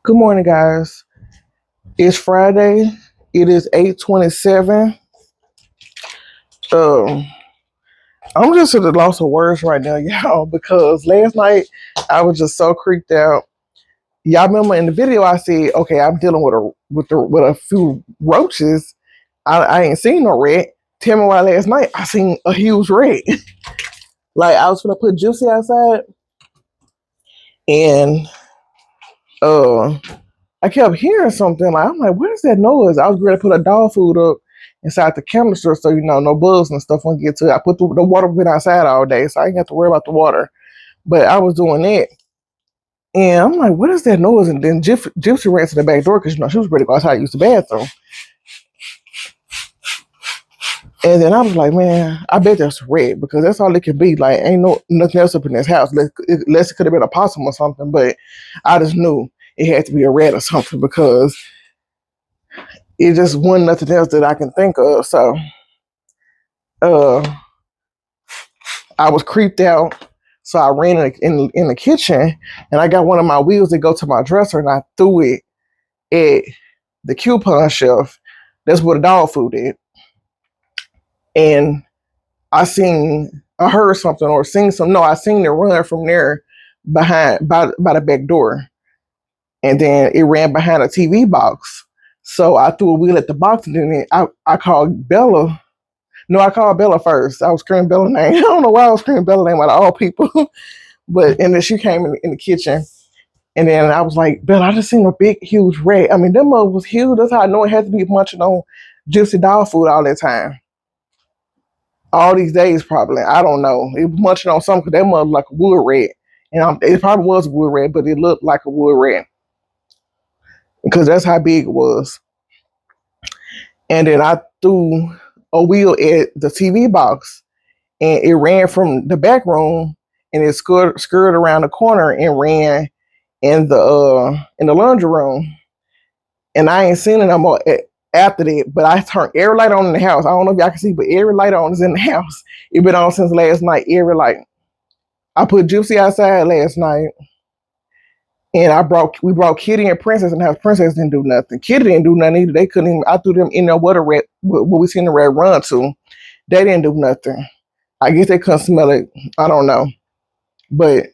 Good morning, guys. It's Friday. It is 8:27. Um, I'm just at a loss of words right now, y'all, because last night I was just so creeped out. Y'all remember in the video I said, okay, I'm dealing with a few roaches. I ain't seen no rat. Tell me why last night I seen a huge rat. Like I was gonna put Juicy outside and uh I kept hearing something. Like I'm like, what is that noise? I was ready to put a dog food up inside the canister so no bugs and stuff won't get to it. I put the water been outside all day, so I didn't have to worry about the water. But I was doing that, and I'm like, what is that noise? And then Gypsy ran to the back door because she was ready to go outside to use the bathroom. And then I was like, man, I bet that's red because that's all it can be. Like, ain't nothing else up in this house unless it could have been a possum or something. But I just knew it had to be a rat or something because it just wasn't nothing else that I can think of. So uh I was creeped out. So I ran in the kitchen and I got one of my wheels that go to my dresser and I threw it at the coupon shelf. That's where the dog food is. And I heard something or seen some. No, I seen it run from there by the back door. And then it ran behind a TV box. So I threw a wheel at the box and then I called Bella. No, I called Bella first. I was screaming Bella's name. I don't know why I was screaming Bella's name out of all people. But and then she came in the kitchen. And then I was like, Bella, I just seen a big, huge rat. I mean, that mug was huge. That's how I know it had to be munching on Gypsy dog food all that time. All these days, probably. I don't know. It was munching on something because that mug was like a wood rat. And it probably was a wood rat, but it looked like a wood rat because that's how big it was. And then I threw a wheel at the TV box and it ran from the back room and it scurried around the corner and ran in the laundry room. And I ain't seen it no more after that. But I turned every light on in the house. I don't know if y'all can see, but every light on is in the house. It been on since last night. Every light. I put Gypsy outside last night, and we brought Kitty and Princess in the house. Princess didn't do nothing. Kitty didn't do nothing either. They couldn't even. I threw them in there what we seen the rat run to. They didn't do nothing. I guess they couldn't smell it. I don't know. But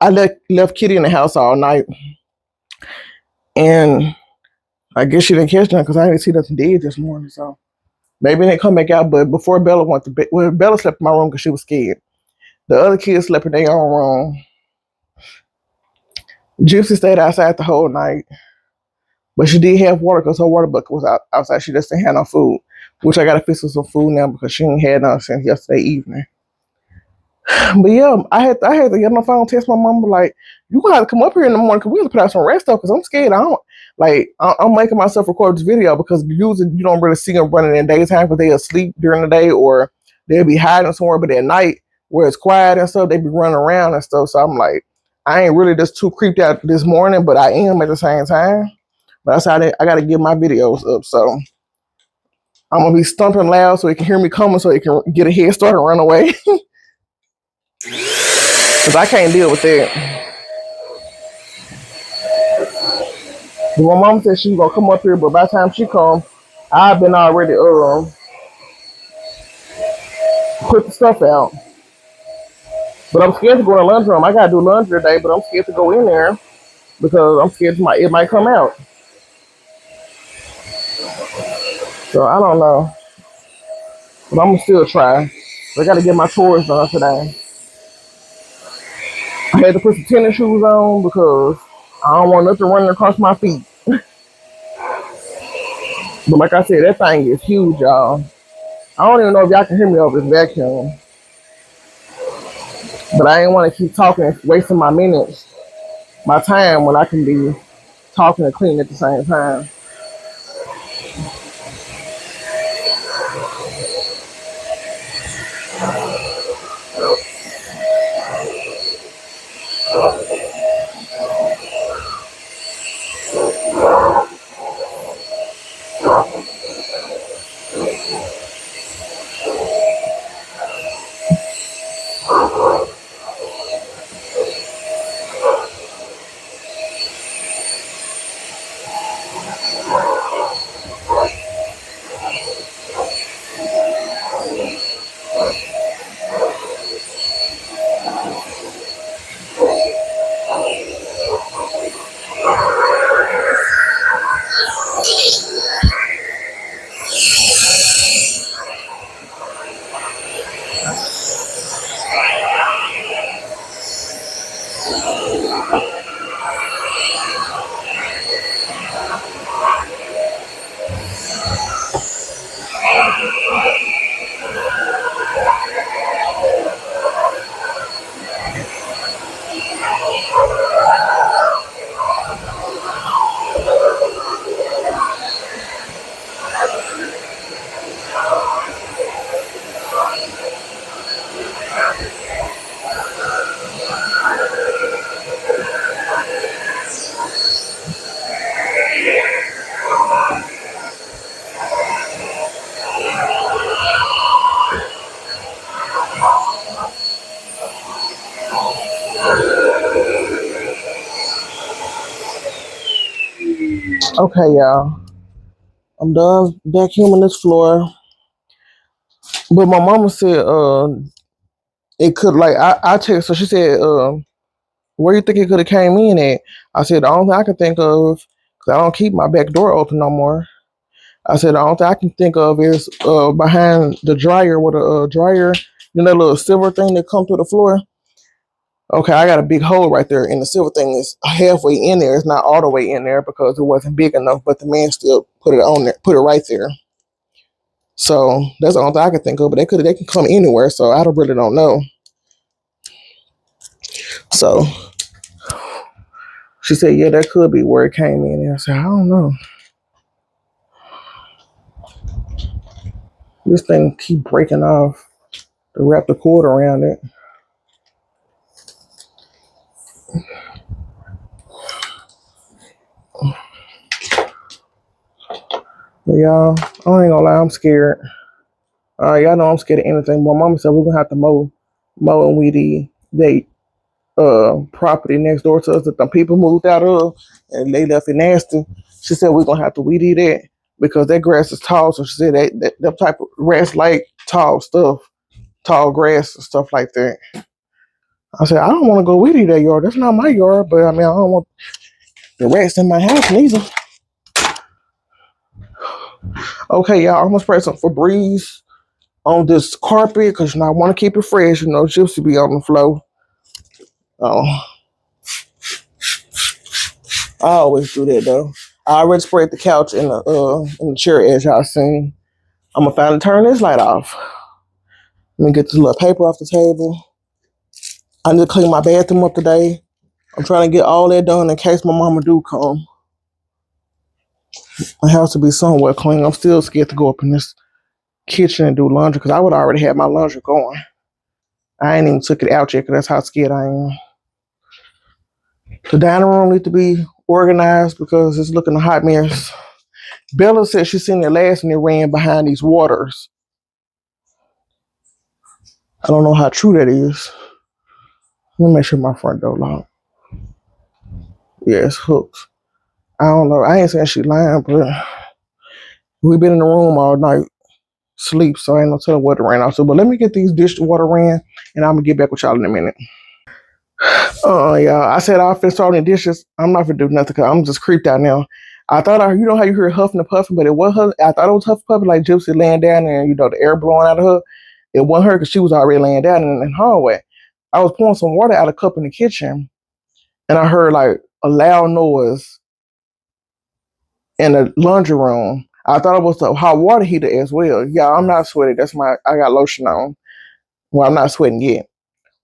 I left Kitty in the house all night, and I guess she didn't catch nothing because I didn't see nothing dead this morning. So maybe they didn't come back out. But before Bella went to bed, well, Bella slept in my room because she was scared. The other kids slept in their own room. Gypsy stayed outside the whole night, but she did have water because her water bucket was outside. She just didn't have no food, which I got to fix her some food now because she ain't had none since yesterday evening. But yeah, I had to get on the phone and text my mom like, you gonna have to come up here in the morning because we have to put out some rest stuff because I'm scared. I'm making myself record this video because usually you don't really see them running in daytime because they asleep during the day or they'll be hiding somewhere, but at night where it's quiet and stuff, they be running around and stuff. So I'm like, I ain't really just too creeped out this morning, but I am at the same time. But that's how I got to get my videos up. So I'm gonna be stumping loud so he can hear me coming, so he can get a head start and run away. Cause I can't deal with that. But my mom said she was gonna come up here, but by the time she come, I've been already put the stuff out. But I'm scared to go in the lunch room. I gotta do laundry today, but I'm scared to go in there because I'm scared it might come out. So I don't know, but I'm gonna still try. I gotta get my chores done today. I had to put some tennis shoes on because I don't want nothing running across my feet. But like I said, that thing is huge, y'all. I don't even know if y'all can hear me over this vacuum. But I ain't want to keep talking, wasting my time when I can be talking and cleaning at the same time. Okay, y'all. I'm done vacuuming this floor. But my mama said it could like I text her, she said, where you think it could have came in at? I said the only thing I can think of, because I don't keep my back door open no more. I said the only thing I can think of is behind the dryer with a dryer, you know, that little silver thing that come through the floor. Okay, I got a big hole right there, and the silver thing is halfway in there. It's not all the way in there because it wasn't big enough, but the man still put it on there, put it right there. So that's the only thing I can think of. But they can come anywhere, so I don't really don't know. So she said, yeah, that could be where it came in. And I said, I don't know. This thing keep breaking off to wrap the cord around it. But y'all, I ain't gonna lie, I'm scared. Y'all know I'm scared of anything. My mama said we're gonna have to mow and weed they property next door to us that the people moved out of and they left it nasty. She said we're gonna have to weed eat that because that grass is tall. So she said that type of grass like tall stuff, tall grass and stuff like that. I said I don't want to go weed eat that yard. That's not my yard, but I mean I don't want the rats in my house neither. Okay, y'all, I'm gonna spray some Febreze on this carpet because you know I want to keep it fresh. You know, chips should be on the floor. Oh, I always do that though. I already sprayed the couch in the chair as y'all seen. I'm gonna finally turn this light off. Let me get this little paper off the table. I need to clean my bathroom up today. I'm trying to get all that done in case my mama do come. My house will be somewhat clean. I'm still scared to go up in this kitchen and do laundry because I would already have my laundry going. I ain't even took it out yet because that's how scared I am. The dining room needs to be organized because it's looking a hot mess. Bella said she seen it last and it ran behind these waters. I don't know how true that is. Let me make sure my front door locked. Yeah, it's hooked. I don't know. I ain't saying she lying, but we been in the room all night, sleep, so I ain't no telling what it ran off to. But let me get these dishwater ran, and I'm gonna get back with y'all in a minute. Yeah, I said I'll finish all the dishes. I'm not gonna do nothing because I'm just creeped out now. I thought you know how you hear huffing and puffing, but it wasn't her. I thought it was huffing puffing like Gypsy laying down and you know the air blowing out of her. It wasn't her because she was already laying down in the hallway. I was pouring some water out of a cup in the kitchen, and I heard like a loud noise in the laundry room. I thought it was the hot water heater as well. Yeah, I'm not sweating. I got lotion on. Well, I'm not sweating yet.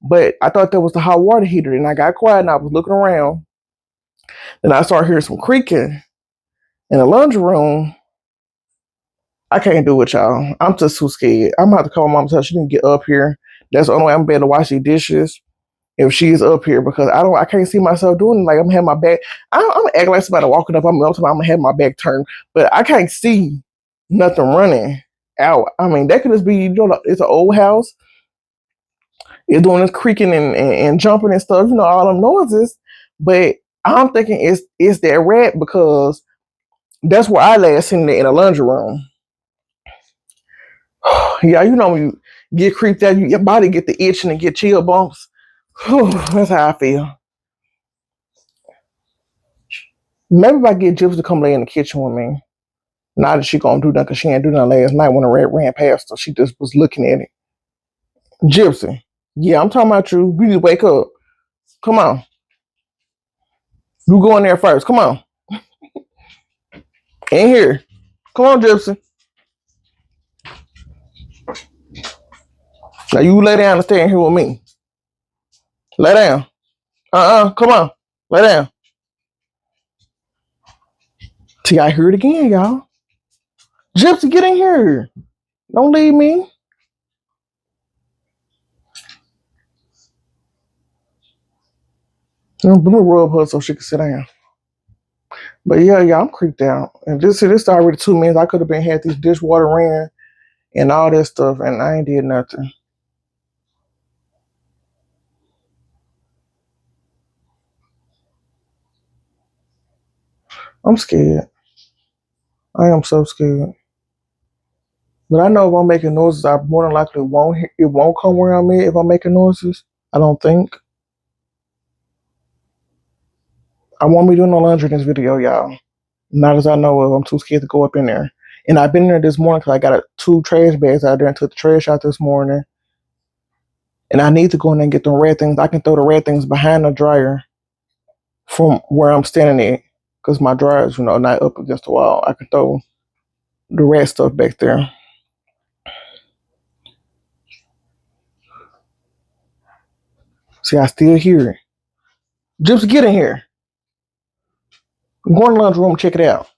But I thought that was the hot water heater. And I got quiet and I was looking around. And I started hearing some creaking in the laundry room. I can't do it, y'all. I'm just too scared. I'm about to call my mom and tell her she didn't get up here. That's the only way I'm able to wash these dishes if she's up here because I can't see myself doing it. Like I'm having my back. I'm acting like somebody walking up. I'm gonna have my back turned, but I can't see nothing running out. I mean, that could just be you know it's an old house. It's doing this creaking and jumping and stuff. You know all them noises, but I'm thinking it's that rat because that's where I last seen it in a laundry room. Yeah, you know when you get creeped out, your body get the itching and get chill bumps. That's how I feel. Maybe if I get Gypsy to come lay in the kitchen with me. Not that she gonna do that because she ain't do nothing last night when the rat ran past her. She just was looking at it. Gypsy. Yeah, I'm talking about you. You need to wake up. Come on. You go in there first. Come on. In here. Come on, Gypsy. Now you lay down and stay in here with me. Lay down. Come on. Lay down. See, I hear it again, y'all. Gypsy, get in here. Don't leave me. Let me rub her so she can sit down. But yeah, I'm creeped out. And this already 2 minutes. I could have been had these dishwater ran and all that stuff, and I ain't did nothing. I'm scared. I am so scared. But I know if I'm making noises, I more than likely it won't come where I'm at if I'm making noises. I don't think. I won't be doing no laundry in this video, y'all. Not as I know of. I'm too scared to go up in there. And I've been there this morning because I got two trash bags out there and took the trash out this morning. And I need to go in there and get the red things. I can throw the red things behind the dryer from where I'm standing at. Because my dryer is, not up against the wall. I can throw the red stuff back there. See, I still hear it. Just get in here. Go in the laundry room and check it out.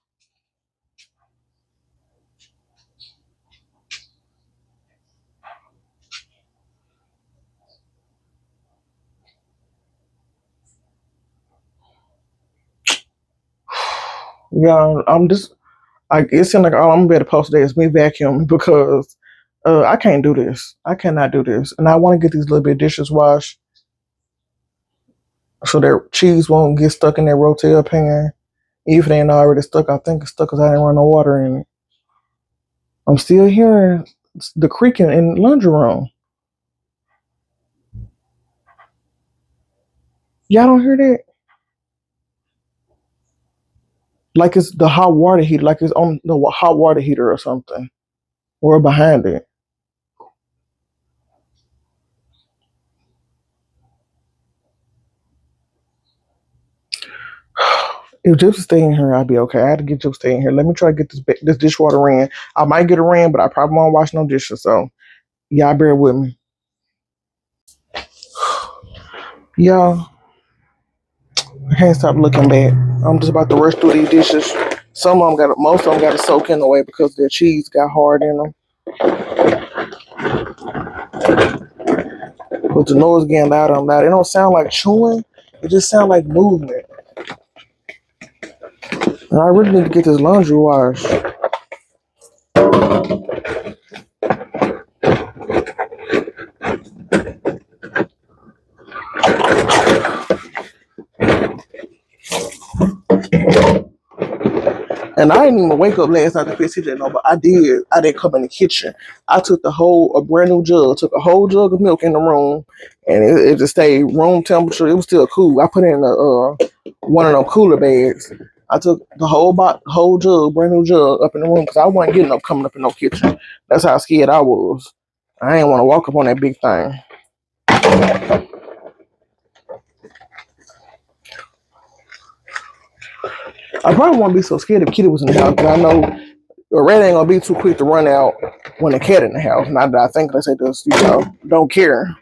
Yeah, I'm just, it seems like all I'm gonna be able to post today is me vacuum because I can't do this. I cannot do this. And I want to get these little bit of dishes washed so their cheese won't get stuck in their rotel pan. Even if they ain't already stuck, I think it's stuck because I didn't run no water in it. I'm still hearing the creaking in the laundry room. Y'all don't hear that? Like it's the hot water heater, like it's on the hot water heater or something, or behind it. If Gypsy stay in here, I'll be okay. I had to get Gypsy stay in here. Let me try to get this dishwater in. I might get a ran, but I probably won't wash no dishes. So y'all bear with me. Y'all, I can't stop looking back. I'm just about to rush through these dishes. Most of them got to soak in the way because their cheese got hard in them. But the noise getting louder and louder. It don't sound like chewing. It just sounds like movement. And I really need to get this laundry washed. And I didn't even wake up last night to fix it, but I did. I didn't come in the kitchen. I took a brand new jug, took a whole jug of milk in the room, and it just stayed room temperature. It was still cool. I put it in one of them cooler bags. I took the whole jug, brand new jug, up in the room because I wasn't getting up coming up in no kitchen. That's how scared I was. I didn't want to walk up on that big thing. I probably won't be so scared if Kitty was in the house, because I know the rat ain't gonna be too quick to run out when the cat in the house. Not that I think they say this, don't care.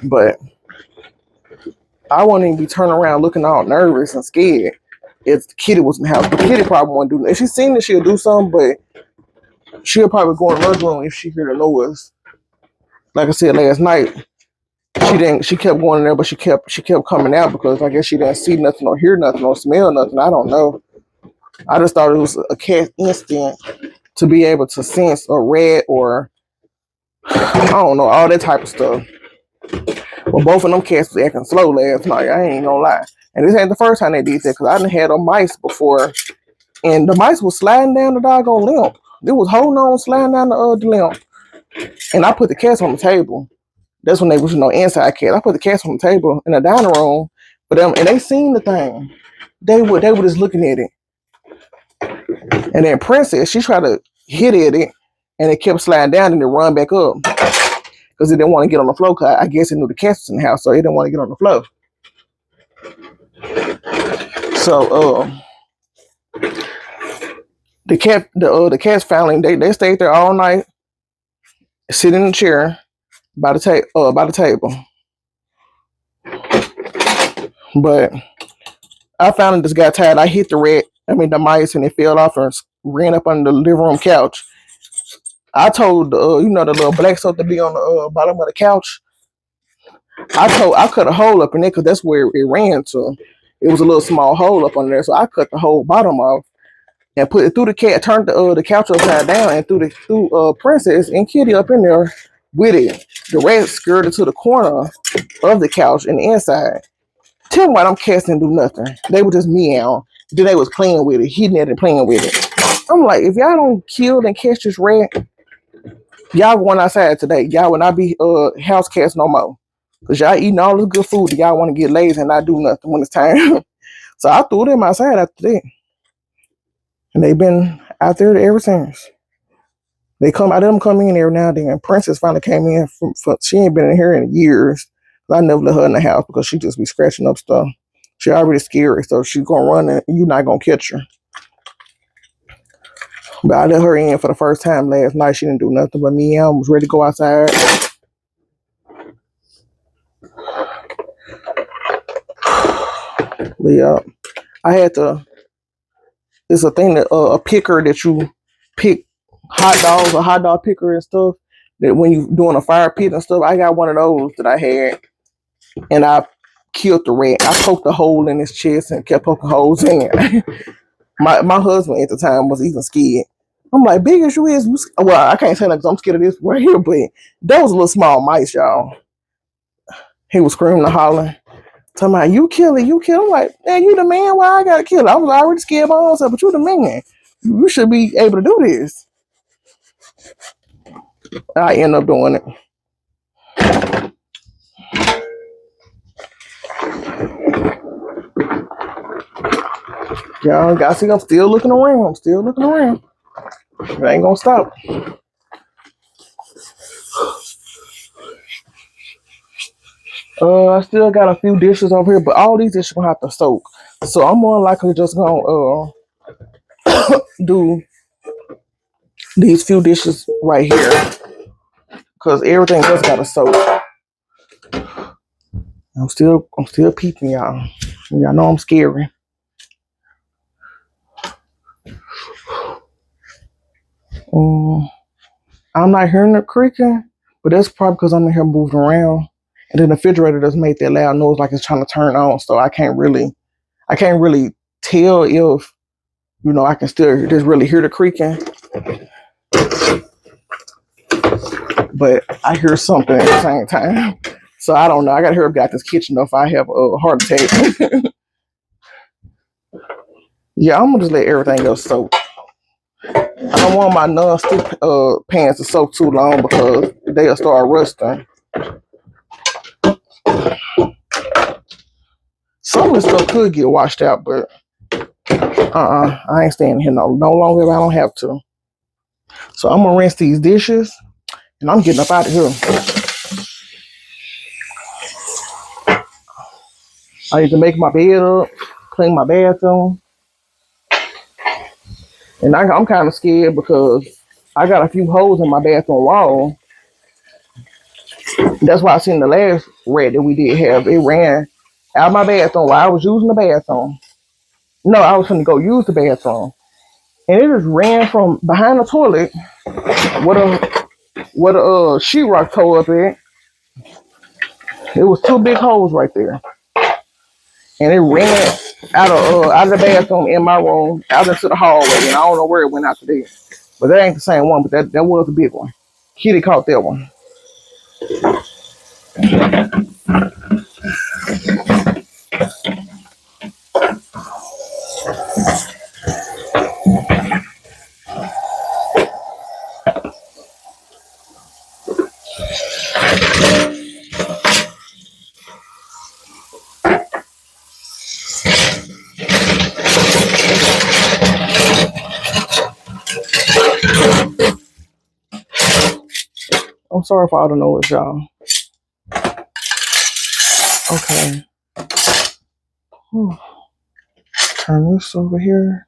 But I wouldn't even be turning around looking all nervous and scared if Kitty was in the house. But Kitty probably won't do that. If she's seen that, she'll do something, but she'll probably go in the room if she hear the noise. Like I said last night, she kept going in there, but she kept coming out because I guess she didn't see nothing or hear nothing or smell nothing. I don't know. I just thought it was a cat instinct to be able to sense a rat or I don't know, all that type of stuff. But both of them cats was acting slow last night. I ain't gonna lie. And this ain't the first time they did that because I done had a mice before. And the mice was sliding down the doggone limp. It was holding on, sliding down the limp. And I put the cats on the table. That's when they was, inside cats. I put the cats on the table in the dining room for them, and they seen the thing. They were just looking at it. And then Princess, she tried to hit at it, and it kept sliding down and it run back up because it didn't want to get on the floor. Cause I guess it knew the cats was in the house, so it didn't want to get on the floor. So the cats finally they stayed there all night, sitting in the chair by the table. But I finally just got tired. I hit the mice, and it fell off and ran up on the living room couch. I told the little black stuff to be on the bottom of the couch. I cut a hole up in there because that's where it ran to. It was a little small hole up under there, so I cut the whole bottom off and put it through the cat, turned the couch upside down, and threw Princess and Kitty up in there with it. The rat skirted to the corner of the couch and the inside. Tell me why them cats didn't do nothing. They were just meow. Then they was playing with it, hitting it and playing with it. I'm like, if y'all don't kill and catch this rat, y'all going outside today. Y'all will not be house cats no more. Cause y'all eating all this good food that y'all want to get lazy and not do nothing when it's time. So I threw them outside after that. And they've been out there ever since. They come, I let them come in every now and then. Princess finally came in she ain't been in here in years. I never let her in the house because she just be scratching up stuff. She already scary, so she gonna run and you're not gonna catch her. But I let her in for the first time last night. She didn't do nothing but meow. Was ready to go outside. But yeah, I had to. It's a thing that a picker that you pick hot dogs, a hot dog picker and stuff. That when you doing a fire pit and stuff, I got one of those that I had, and I killed the rat. I poked a hole in his chest and kept poking holes in. my husband at the time was even scared. I'm like, big as you is, well, I can't say that because I'm scared of this right here, but that was a little small mice, y'all. He was screaming and hollering, talking about, you kill it, you kill it. I'm like, man, you the man, why I gotta kill it? I was already scared by myself, but you the man. You should be able to do this. I end up doing it. Y'all gotta see, I'm still looking around. I'm still looking around. It ain't gonna stop. I still got a few dishes over here, but all these dishes gonna have to soak. So I'm more likely just gonna do these few dishes right here because everything else gotta soak. I'm still peeping, y'all. Y'all know I'm scary. I'm not hearing the creaking, but that's probably because I'm in here moving around, and then the refrigerator doesn't make that loud noise like it's trying to turn on. So I can't really tell if I can still just really hear the creaking, but I hear something at the same time. So I don't know. I gotta hurry up, got this kitchen though if I have a heart attack. Yeah, I'm gonna just let everything else soak. I don't want my non-stick pans to soak too long because they'll start rusting. Some of the stuff could get washed out, but I ain't staying here no longer if I don't have to. So I'm gonna rinse these dishes and I'm getting up out of here. I need to make my bed up, clean my bathroom, and I'm kind of scared because I got a few holes in my bathroom wall. That's why I seen the last rat that we did have. It ran out of my bathroom while I was using the bathroom. No, I was going to go use the bathroom, and it just ran from behind the toilet where the sheetrock tore up at. It was two big holes right there, and it ran out of the bathroom in my room out into the hallway, and I don't know where it went after that. But that ain't the same one, but that was a big one. Kitty caught that one. I'm sorry for all the noise, y'all. Okay. Whew. Turn this over here.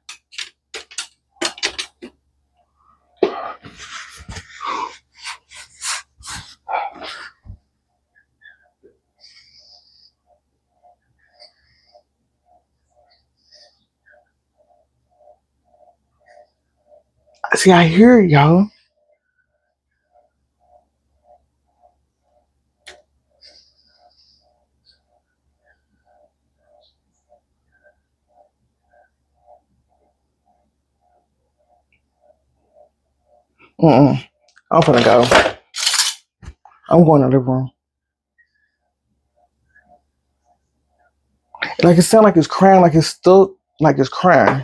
See, I hear y'all. I'm gonna go. I'm going to the room. Like it sounds like it's crying, like it's stuck, like it's crying.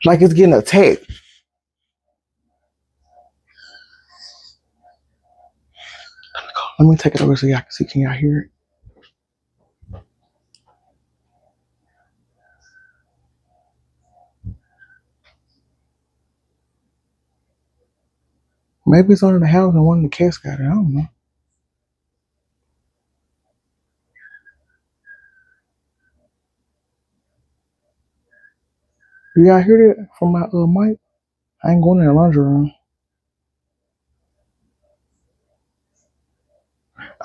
Like it's getting attacked. Let me take it over so y'all can see. Can y'all hear it? Maybe it's under the house and one of the cats got it. I don't know. Do y'all hear that from my mic? I ain't going in the laundry room.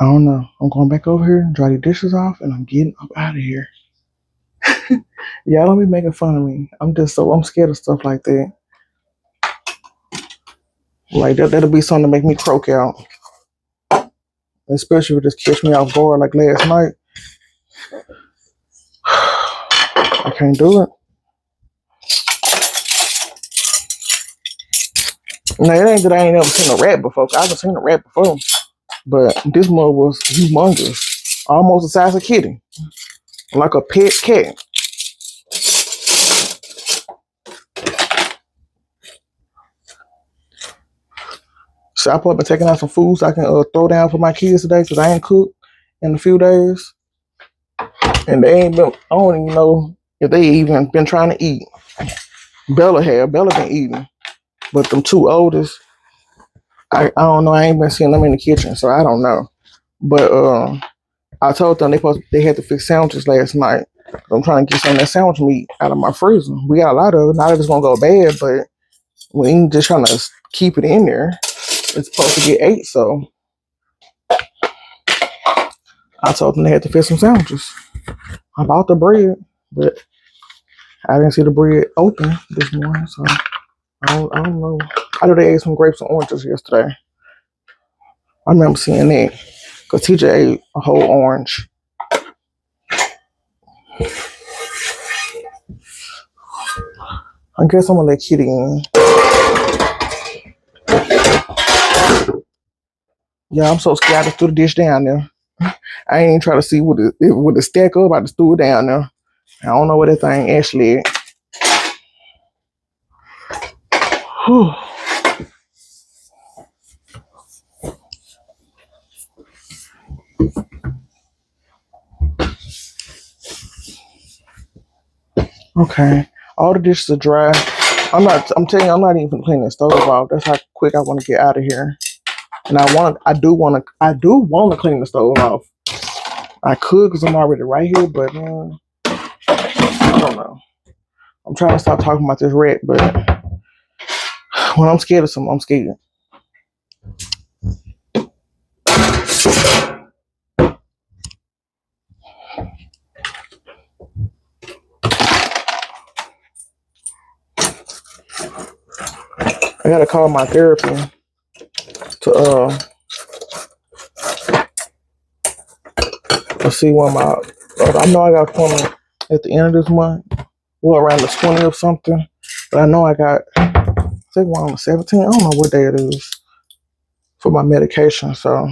I don't know. I'm going back over here, dry the dishes off, and I'm getting up out of here. Y'all don't be making fun of me. I'm scared of stuff like that. Like that'll be something to make me croak out. Especially if it just catch me off guard like last night. I can't do it. Now it ain't that I ain't never seen a rat before. I haven't seen a rat before. But this one was humongous. Almost the size of a kitty. Like a pet cat. So I probably been taking out some food so I can throw down for my kids today because I ain't cooked in a few days. And they ain't been, I don't even know if they even been trying to eat. Bella been eating. But them two oldest, I don't know. I ain't been seeing them in the kitchen, so I don't know. But I told them they had to fix sandwiches last night. I'm trying to get some of that sandwich meat out of my freezer. We got a lot of it. Not that it's gonna go bad, but we ain't just trying to keep it in there. It's supposed to get ate, so I told them they had to fix some sandwiches. I bought the bread, but I didn't see the bread open this morning, so I don't know. I know they ate some grapes and oranges yesterday. I remember seeing that because TJ ate a whole orange. I guess I'm gonna let Kitty in. Yeah, I'm so scared. I just threw the dish down there. I ain't even try to see would it stack up. I just threw it down there. I don't know where that thing actually is. Okay, all the dishes are dry. I'm telling you, I'm not even cleaning the stove off. That's how quick I want to get out of here. And I do want to clean the stove off. I could because I'm already right here, but I don't know. I'm trying to stop talking about this rat, but when I'm scared of something, I'm scared. I gotta call my therapy to see when my. I know I got an appointment at the end of this month, well around the 20th or something. But I know I think one on the 17th. I don't know what day it is for my medication, so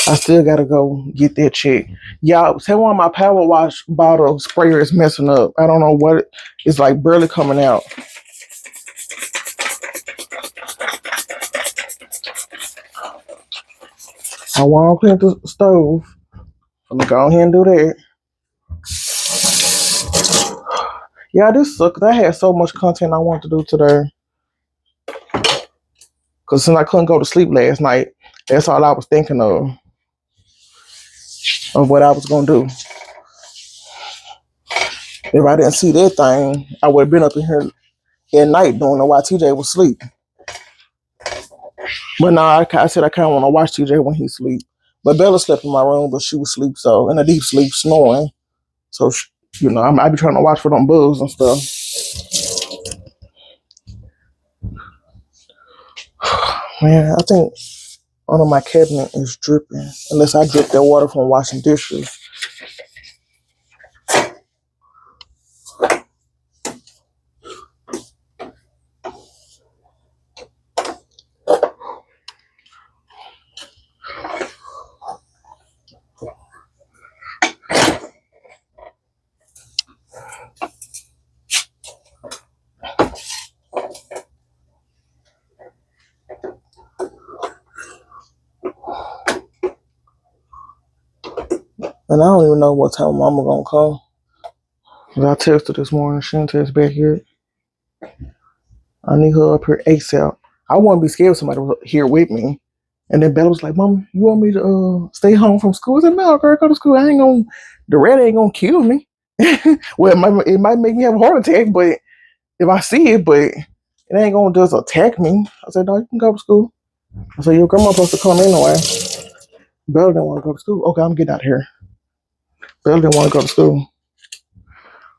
I still gotta go get that checked. Y'all, say one of my power wash bottle sprayer is messing up. I don't know what it's like, barely coming out. I want to clean the stove. I'm gonna go ahead and do that. Yeah, this sucks. I had so much content I wanted to do today. Because since I couldn't go to sleep last night, that's all I was thinking of what I was gonna do. If I didn't see that thing, I would have been up in here at night doing it while TJ was asleep. But no, I said I kind of want to watch TJ when he sleep. But Bella slept in my room, but she was asleep, so in a deep sleep, snoring. So I be trying to watch for them bugs and stuff. Man, I think under my cabinet is dripping, unless I drip that water from washing dishes. And I don't even know what time mama gonna come. Cause I texted this morning, she didn't text back yet. I need her up here ASAP. I wouldn't be scared if somebody was here with me. And then Bella was like, Mom, you want me to stay home from school? I said, no, girl, go to school. I ain't gonna, the rat ain't gonna kill me. Well, it might make me have a heart attack, but if I see it, but it ain't gonna just attack me. I said, no, you can go to school. I said, your grandma's supposed to come anyway. Bella didn't want to go to school. Okay, I'm getting out of here. Bella didn't want to go to school.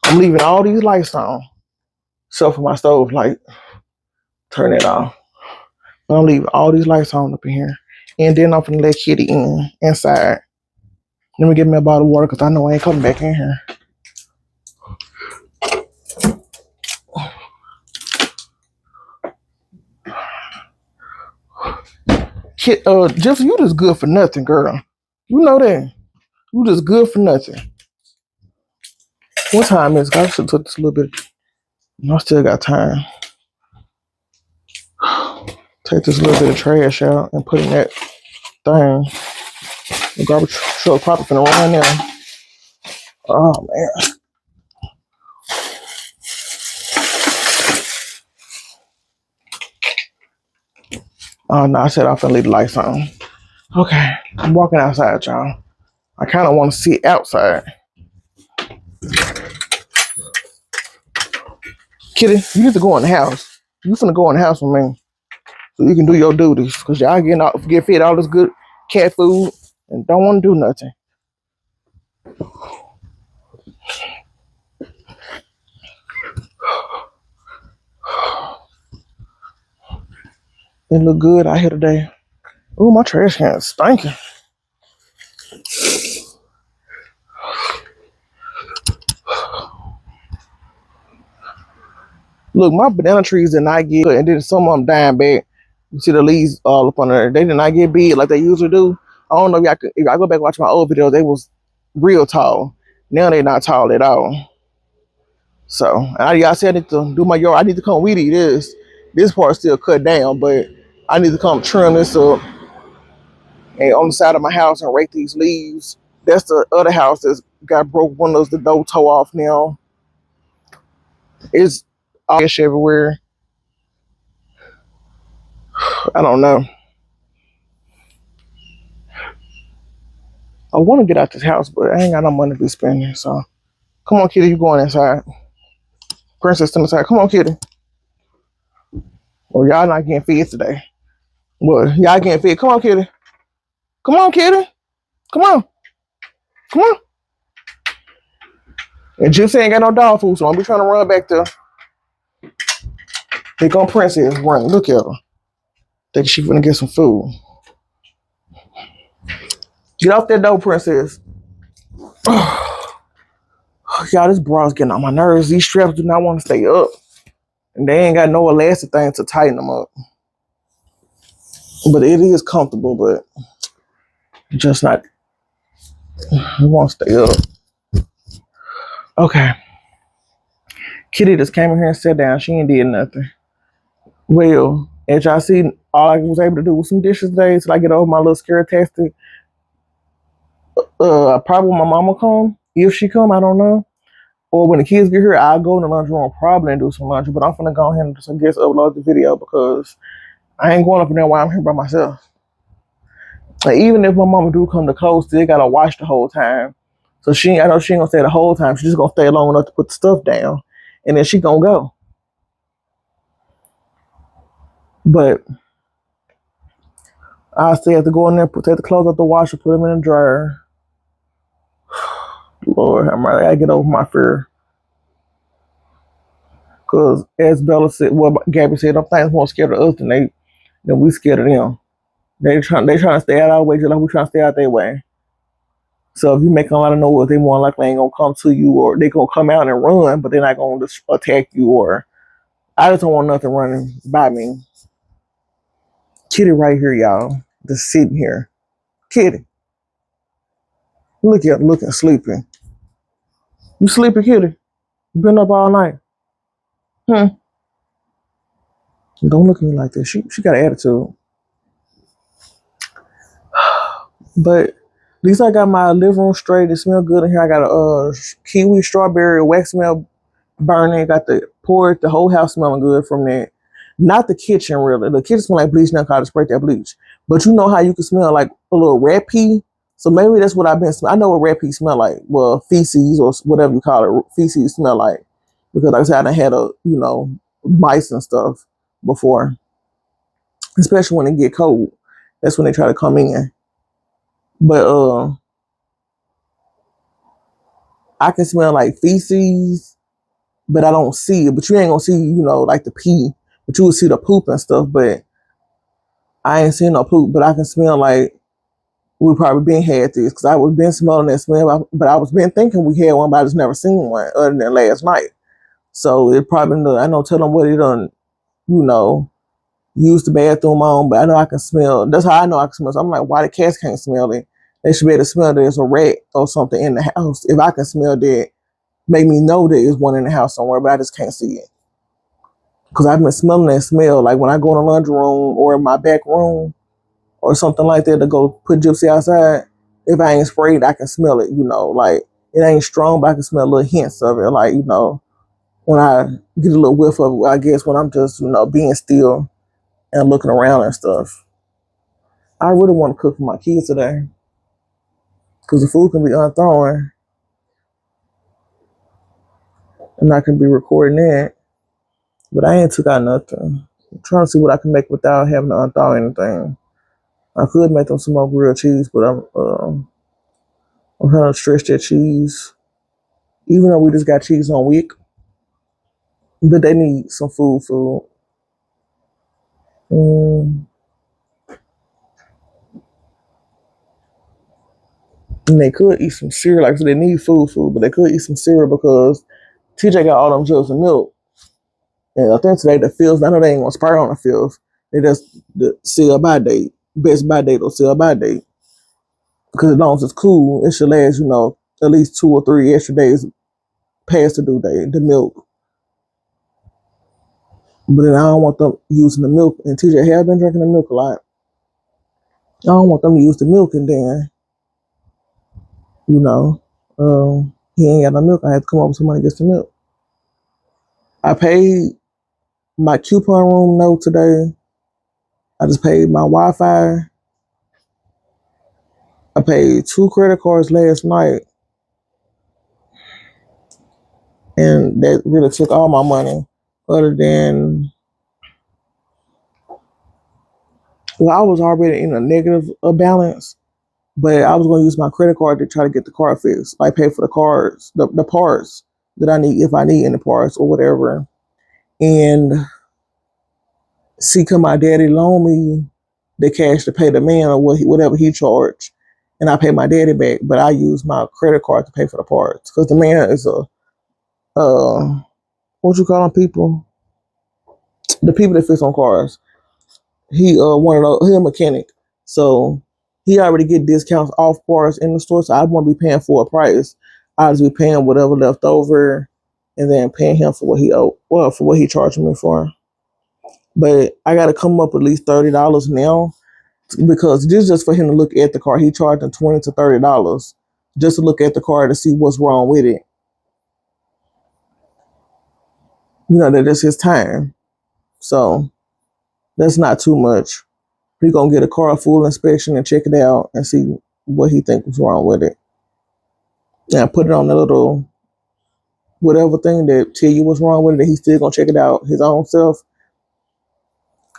I'm leaving all these lights on. Except for my stove light. Turn it off. But I'm leaving all these lights on up in here. And then I'm gonna let Kitty inside. Let me get me a bottle of water because I know I ain't coming back in here. Just you just good for nothing, girl. You know that. You just good for nothing. What time is it? I should took this a little bit. I still got time. Take this little bit of trash out and put in that thing. The garbage truck probably finna run now. Oh man. Oh no, I said I'm finna leave the lights on. Okay. I'm walking outside, y'all. I kinda wanna sit outside. Kitty, you need to go in the house. You finna go in the house with me. So you can do your duties. Cause y'all get fed all this good cat food and don't wanna do nothing. It look good out here today. Ooh, my trash can is stinking. Look, my banana trees did not get, and then some of them dying back. You see the leaves all up on there. They did not get big like they usually do. I don't know if I go back and watch my old videos, they was real tall. Now they're not tall at all. So, y'all said I need to do my yard. I need to come weed eat this. This part's still cut down, but I need to come trim this up and on the side of my house and rake these leaves. That's the other house that's got broke. One of those the door toe off now. It's all fish everywhere. I don't know. I want to get out this house, but I ain't got no money to be spending. So, come on, Kitty, you going inside? Princess to the side. Come on, Kitty. Well, y'all not getting fed today. Well, y'all getting fed. Come on, Kitty. Come on, Kitty. Come on. Come on. And Gypsy ain't got no dog food, so I'm be trying to run back there. Here come Princess running. Look at her. Think she gonna get some food. Get off that door, Princess. Y'all, this bra's getting on my nerves. These straps do not want to stay up. And they ain't got no elastic thing to tighten them up. But it is comfortable, but just not. It won't stay up. Okay. Kitty just came in here and sat down. She ain't did nothing. Well, as y'all see, all I was able to do was some dishes today till I get over my little scare tastic. Probably when my mama come. If she come, I don't know. Or when the kids get here, I'll go in the lunchroom probably and do some lunch. But I'm finna go ahead and just, I guess, upload the video because I ain't going up in there while I'm here by myself. Like, even if my mama do come to close, still gotta watch the whole time. So I know she ain't gonna stay the whole time. She's just gonna stay long enough to put the stuff down, and then she gonna go. But I still have to go in there, take the clothes out the washer, put them in the dryer. Lord, I gotta get over my fear. Cause as Bella said, well, Gabby said, them things more scared of us than we scared of them. They trying to stay out our way just like we trying to stay out their way. So if you make a lot of noise, they more likely ain't gonna come to you, or they gonna come out and run, but they're not gonna just attack you. Or I just don't want nothing running by me. Kitty right here, y'all, just sitting here. Kitty, look at her looking sleeping. You sleepy, Kitty? You been up all night? Hmm. Don't look at me like this. She got an attitude. But least I got my living room straight. It smell good in here. I got a kiwi strawberry wax smell burning. Got the porch, the whole house smelling good from that. Not the kitchen really. The kitchen smell like bleach now. Cause I sprayed that bleach. But you know how you can smell like a little rat pee. So maybe that's what I've been. I know what rat pee smell like. Well, feces or whatever you call it. Feces smell like because like I said, I done had a mice and stuff before, especially when it get cold. That's when they try to come in. But I can smell like feces, but I don't see it. But you ain't gonna see, like the pee, but you will see the poop and stuff. But I ain't seen no poop, but I can smell like we probably been had this because I was been smelling that smell, but I was been thinking we had one, but I just never seen one other than last night. So it probably I know tell them what it done, you know, use the bathroom on, but I know I can smell. That's how I know I can smell. So I'm like, why the cats can't smell it? They should be able to smell there's a rat or something in the house. If I can smell that, make me know there is one in the house somewhere, but I just can't see it. Because I've been smelling that smell, like when I go in the laundry room or in my back room or something like that to go put Gypsy outside. If I ain't sprayed, I can smell it, like it ain't strong, but I can smell little hints of it. Like, when I get a little whiff of it, I guess when I'm just, being still and looking around and stuff. I really want to cook for my kids today because the food can be unthrown and I can be recording that. But I ain't took out nothing. I'm trying to see what I can make without having to unthaw anything. I could make them some more grilled cheese, but I'm trying to stretch that cheese. Even though we just got cheese on week, but they need some food. Mm, and they could eat some cereal. Like I said, they need food, but they could eat some cereal because TJ got all them jugs of milk. And I think today the fields, I know they ain't gonna spur on the fields. They just the sell by date, best by date or sell by date. Because as long as it's cool, it should last, at least 2 or 3 extra days past the due date, the milk. But then I don't want them using the milk. And TJ have been drinking the milk a lot. I don't want them to use the milk and then, you know, he ain't got no milk. I have to come up with some money to get some milk. I paid my coupon room note today. I just paid my Wi-Fi. I paid 2 credit cards last night, and that really took all my money. Other than, well, I was already in a negative balance, but I was going to use my credit card to try to get the car fixed, like pay for the cars, the parts that I need if I need any parts or whatever. And see, come my daddy loaned me the cash to pay the man or whatever he charged, and I pay my daddy back. But I use my credit card to pay for the parts because the man is a what you call them people? The people that fix on cars. He one of those. He a mechanic, so he already get discounts off parts in the store. So I won't be paying for a price. I'll just be paying whatever left over, and then paying him for what he owed. Well, for what he charged me for. But I got to come up at least $30 now because this is just for him to look at the car. He charging $20 to $30 just to look at the car to see what's wrong with it. That is his time. So that's not too much. He gonna get a car full inspection and check it out and see what he thinks was wrong with it. And put it on the little whatever thing that tell you what's wrong with it. He's still gonna check it out his own self.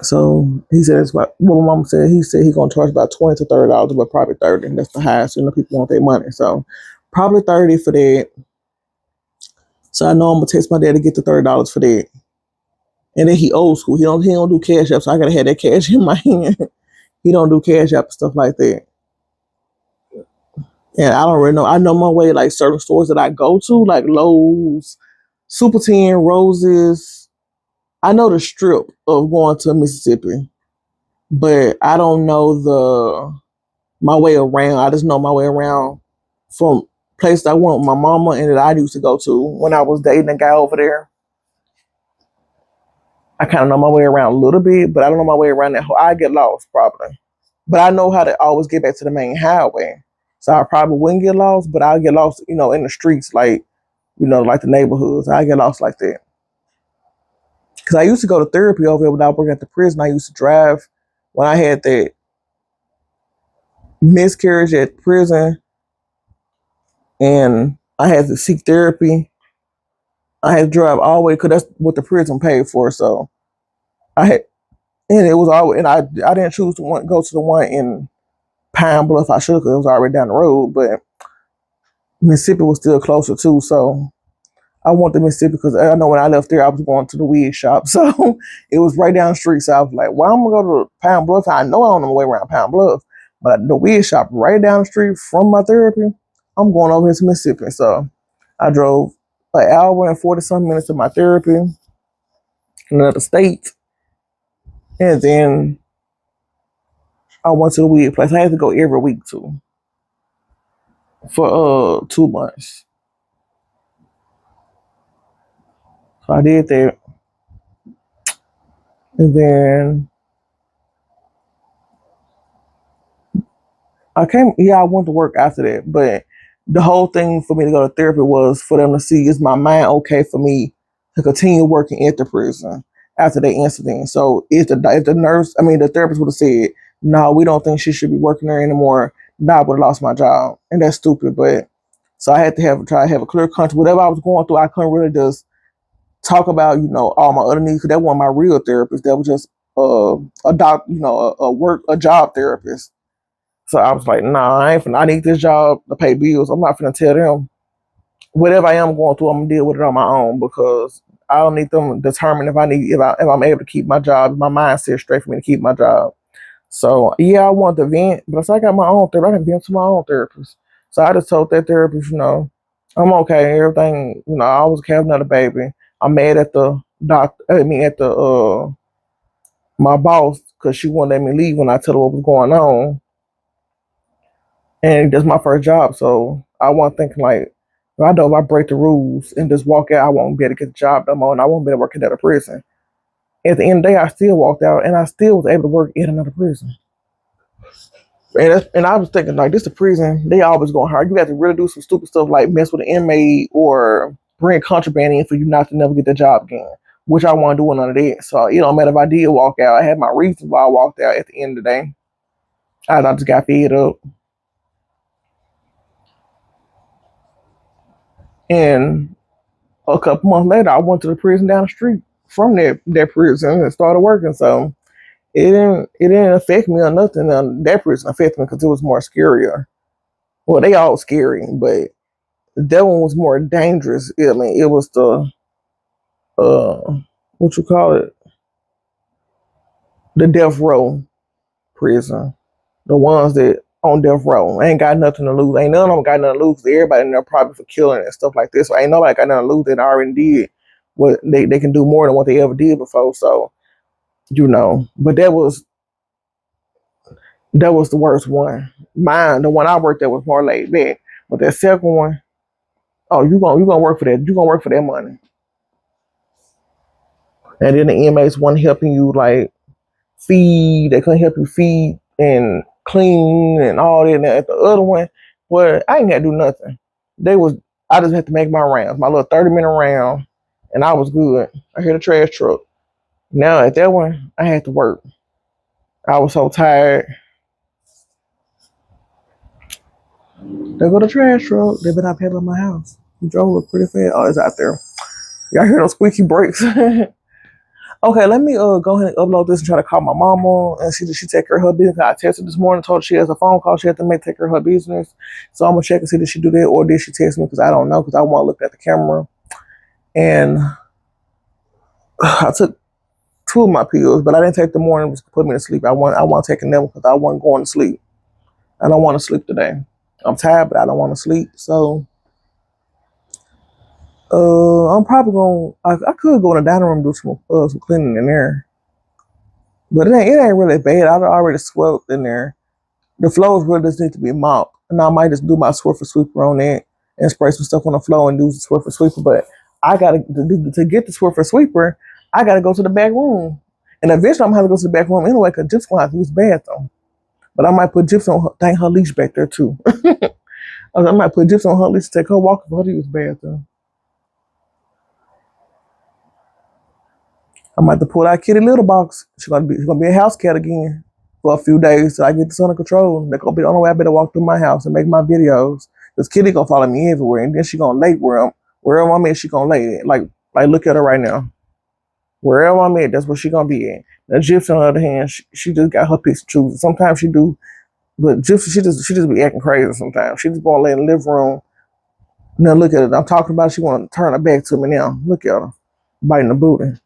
So he said it's about what my mom said. He said he's gonna charge about $20 to $30, but probably 30. That's the highest. People want their money. So probably 30 for that. So I know I'm gonna text my dad to get the $30 for that. And then he old school. He don't do cash app, so I gotta have that cash in my hand. He don't do cash app and stuff like that. And I don't really know. I know my way like certain stores that I go to, like Lowe's, Super 10, Roses. I know the strip of going to Mississippi, but I don't know my way around. I just know my way around from places I went with my mama and that I used to go to when I was dating a guy over there. I kind of know my way around a little bit, but I don't know my way around that whole. I get lost probably, but I know how to always get back to the main highway. So I probably wouldn't get lost, but I'll get lost, in the streets, like, like the neighborhoods. I get lost like that. Because I used to go to therapy over there when I was working at the prison. I used to drive when I had that miscarriage at prison and I had to seek therapy. I had to drive all the way because that's what the prison paid for. So I had, and it was always, and I didn't choose to go to the one in Pine Bluff. I should because it was already down the road, but Mississippi was still closer too. So I went to Mississippi because I know when I left there, I was going to the wig shop. So it was right down the street. So I was like, well, I'm going to go to Pine Bluff. I know I don't know my way around Pine Bluff, but the wig shop right down the street from my therapy, I'm going over here to Mississippi. So I drove an hour and 40 some minutes to my therapy in another state. And then I went to the wig place. I had to go every week too for 2 months. So I did that. And then I went to work after that, but the whole thing for me to go to therapy was for them to see is my mind okay for me to continue working at the prison after the incident. So if the therapist would have said, no, we don't think she should be working there anymore, I would have lost my job. And that's stupid. But so I had to try to have a clear conscience. Whatever I was going through, I couldn't really just talk about, all my other needs because that wasn't my real therapist. That was just a doc, a job therapist. So I was like, nah, I need this job to pay bills. I'm not finna tell them whatever I am going through, I'm gonna deal with it on my own because I don't need them to determine if I'm able to keep my job, my mindset straight for me to keep my job. So yeah, I want to vent, but if I got my own therapist, I can vent to my own therapist. So I just told that therapist, I'm okay, everything, I always have another baby. I'm mad at the doctor, at the my boss because she wouldn't let me leave when I told her what was going on. And that's my first job. So I wasn't thinking like, I know if I break the rules and just walk out, I won't be able to get the job no more and I won't be able to work at a prison. At the end of the day, I still walked out and I still was able to work in another prison. And I was thinking, like, this is a prison, they always going hard. You got to really do some stupid stuff like mess with an inmate or bring contraband in for you not to never get the job again, which I want to do none of that. So it don't matter if I did walk out. I had my reasons why I walked out at the end of the day. I just got fed up. And a couple months later, I went to the prison down the street from that prison and started working. So it didn't affect me or nothing. That prison affected me because it was more scarier. Well, they all scary, but that one was more dangerous. It was the uh, what you call it, the death row prison. The ones that on death row ain't got nothing to lose. Ain't none of them got nothing to lose. Everybody in there probably for killing and stuff like this. So ain't nobody got nothing to lose that already did what they can do more than what they ever did before. So but that was the worst one. Mine, the one I worked at was more laid back. But that second one, oh, you gonna work for that. You gonna work for that money. And then the inmates wasn't helping you like feed. They couldn't help you feed and clean and all that. And at the other one, well, I ain't had to do nothing. They was I just had to make my rounds, my little 30-minute round, and I was good. I hear the trash truck. Now at that one, I had to work. I was so tired. There go the trash truck. They better not pay by my house. He drove it pretty fast. Oh, it's out there. Y'all hear those squeaky brakes? Okay, let me go ahead and upload this and try to call my mama and see, did she take care of her business? I texted this morning, told her she has a phone call she had to make, take care of her business. So I'm gonna check and see, did she do that or did she text me? Because I don't know, because I want to look at the camera. And I took 2 of my pills, but I didn't take the morning to put me to sleep. I want to take another because I wasn't going to sleep. I don't want to sleep today. I'm tired, but I don't want to sleep. So I'm probably I could go in the dining room and do some cleaning in there. But it ain't really bad. I already swept in there. The floors really just need to be mopped. And I might just do my Swiffer sweeper on it and spray some stuff on the floor and do the Swiffer sweeper. But I gotta to get the Swiffer sweeper, I gotta go to the back room. And eventually I'm gonna have to go to the back room anyway, because Gyp's gonna have to use the bathroom. But I might put Gyp's on her leash back there too. I might put Gypsy on her list to take her walking for her to use the bathroom. I might have to pull out Kitty Little Box. She's gonna be a house cat again for a few days till I get this under control. That's gonna be the only way I better walk through my house and make my videos. Cause Kitty gonna follow me everywhere, and then she gonna lay wherever I'm at. She gonna lay it. Like look at her right now. Wherever I'm at, that's where she gonna be at. Now Gypsy on the other hand, she just got her piece of truth. Sometimes she do, but Gypsy she just be acting crazy sometimes. She just gonna lay in the living room. Now look at it. I'm talking about it, she wanna turn her back to me now. Look at her. Biting the booty.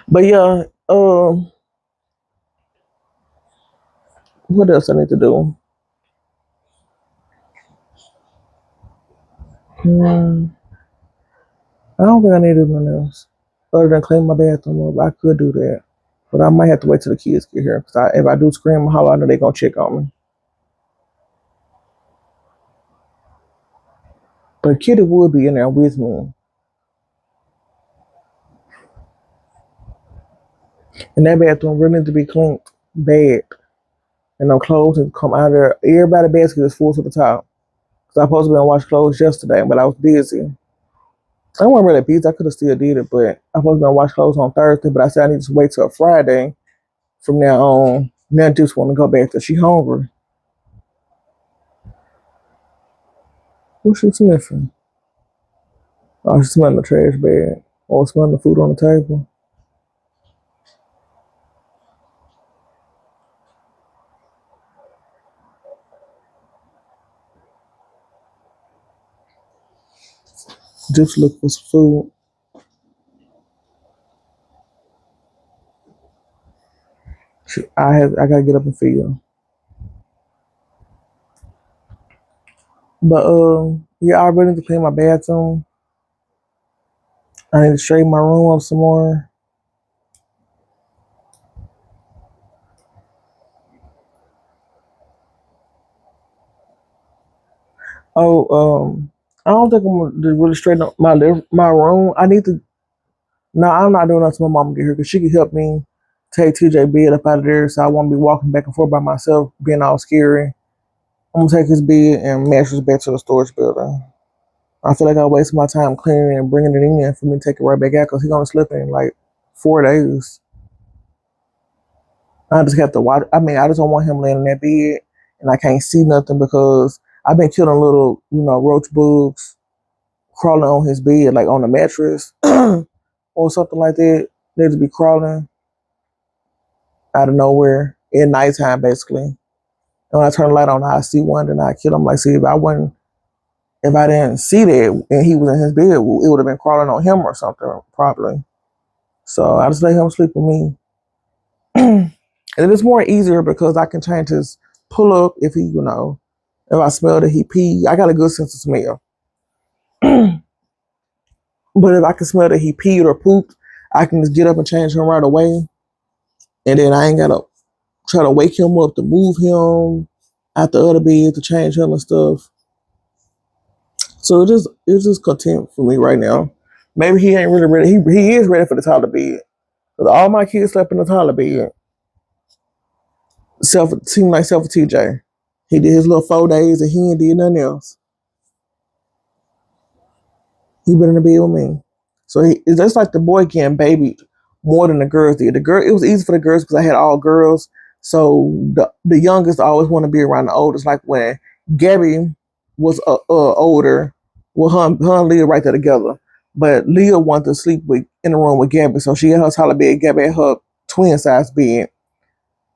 But yeah, what else I need to do? Hmm, I don't think I need to do nothing else other than clean my bathroom up. I could do that, but I might have to wait till the kids get here because if I do scream and holler, I know they're gonna check on me. But Kitty would be in there with me, and that bathroom really need to be cleaned bad. And no clothes and come out of there. Everybody basket is full to the top. Cause I was supposed to be on wash clothes yesterday, but I was busy. I wasn't really busy. I could have still did it, but I was supposed to be on wash clothes on Thursday. But I said I need to wait till Friday from now on. Now I just want to go back to she hungry. What's she sniffing? Oh, she's smelling the trash bag or smelling the food on the table. Just look for some food. I gotta get up and feed her. But yeah, I really need to clean my bathroom. I need to straighten my room up some more. Oh, I don't think I'm gonna really straighten up my room. I need to. No, I'm not doing that till my mom get here because she can help me take TJ bed up out of there, so I won't be walking back and forth by myself, being all scary. I'm gonna take his bed and mattress back to the storage building. I feel like I waste my time cleaning it and bringing it in for me to take it right back out because he's gonna slip in like 4 days. I just have to watch. I mean, I just don't want him laying in that bed and I can't see nothing because I've been killing little, roach bugs crawling on his bed, like on the mattress or something like that. They just be crawling out of nowhere at nighttime, basically. And when I turn the light on, I see one, and I kill him. Like, see, if I didn't see that and he was in his bed, it would have been crawling on him or something, probably. So I just let him sleep with me. And it's more easier because I can change his pull up if if I smell that he pee. I got a good sense of smell. But if I can smell that he peed or pooped, I can just get up and change him right away. And then I ain't gotta try to wake him up to move him out the other bed to change him and stuff. So it's just content for me right now. Maybe he ain't really ready. He is ready for the toddler bed. Cause all my kids slept in the toddler bed. Seemed like except for TJ. He did his little 4 days and he ain't did nothing else. He been in the bed with me. So it's just like the boy getting babied more than the girls did. It was easy for the girls because I had all girls. So the youngest always want to be around the oldest. Like when Gabby was older, well, her and Leah right there together. But Leah wanted to sleep in the room with Gabby, so she had her toddler bed. Gabby had her twin size bed.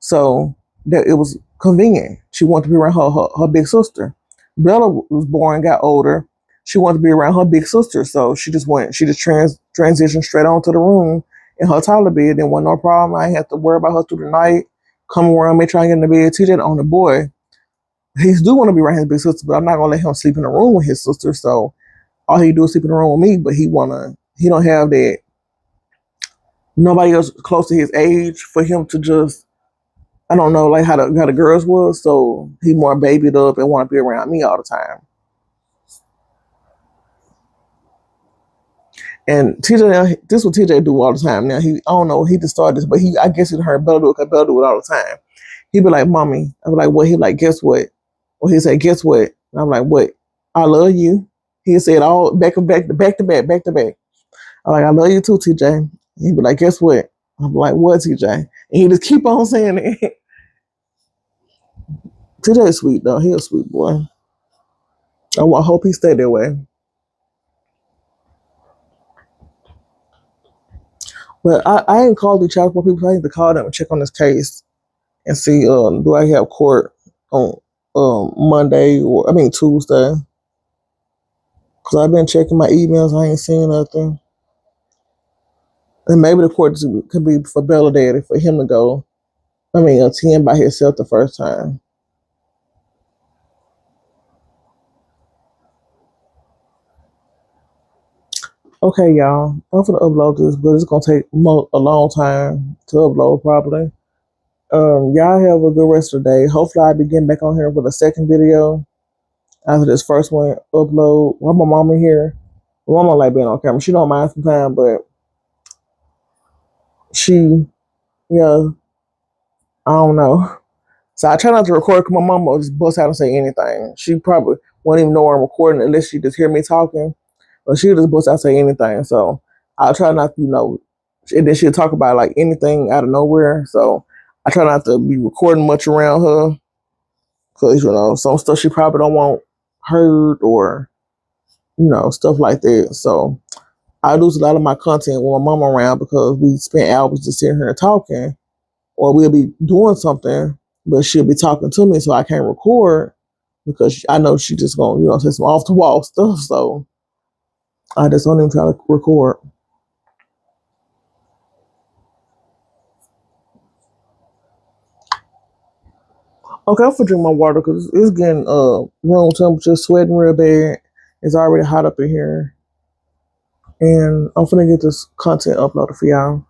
So that it was convenient. She wanted to be around her big sister. Bella was born, got older. She wanted to be around her big sister, so she just transitioned straight onto the room in her toddler bed. Then wasn't no problem. I ain't have to worry about her through the night, come around me trying to get in the bed. TJ on the boy. He do want to be around his big sister, but I'm not gonna let him sleep in the room with his sister. So all he do is sleep in the room with me, but he don't have that nobody else close to his age for him to just I don't know like how the girls was, so he more babied up and want to be around me all the time. And TJ, this is what TJ do all the time. Now I don't know, he just started this, but I guess he heard Bella do it because Bella do it all the time. He'd be like, "Mommy." I be like, "What?" He like, "Guess what?" Well, he said, "Guess what?" And I'm like, "What?" "I love you." He said all back to back to back to back back to back. I'm like, "I love you too, TJ." He'd be like, "Guess what?" I'm like, "What, TJ?" And he just keep on saying it. TJ's sweet though. He a sweet boy. I hope he stay that way. But I ain't called the child support people. I need to call them and check on this case and see do I have court on Monday or I mean Tuesday. Cause I've been checking my emails. I ain't seen nothing. And maybe the court could be for Bella Daddy for him to go. I mean, attend by himself the first time. Okay, y'all. I'm gonna upload this, but it's gonna take a long time to upload probably. Y'all have a good rest of the day. Hopefully, I'll be getting back on here with a second video after this first one upload. Why my mama here? My mama like being on camera. She don't mind sometimes, but she, yeah, I don't know. So I try not to record because my mama will just bust out and say anything. She probably won't even know I'm recording unless she just hear me talking. But she'll just bust out and say anything. So I'll try not to, and then she'll talk about like anything out of nowhere. So I try not to be recording much around her because, some stuff she probably don't want heard or, stuff like that. So I lose a lot of my content with my mama around because we spent hours just sitting here talking or we'll be doing something, but she'll be talking to me so I can't record because I know she just gonna, say some off the wall stuff. So I just don't even try to record. Okay, I'm gonna drink my water because it's getting room temperature, sweating real bad. It's already hot up in here, and I'm gonna get this content uploaded for y'all.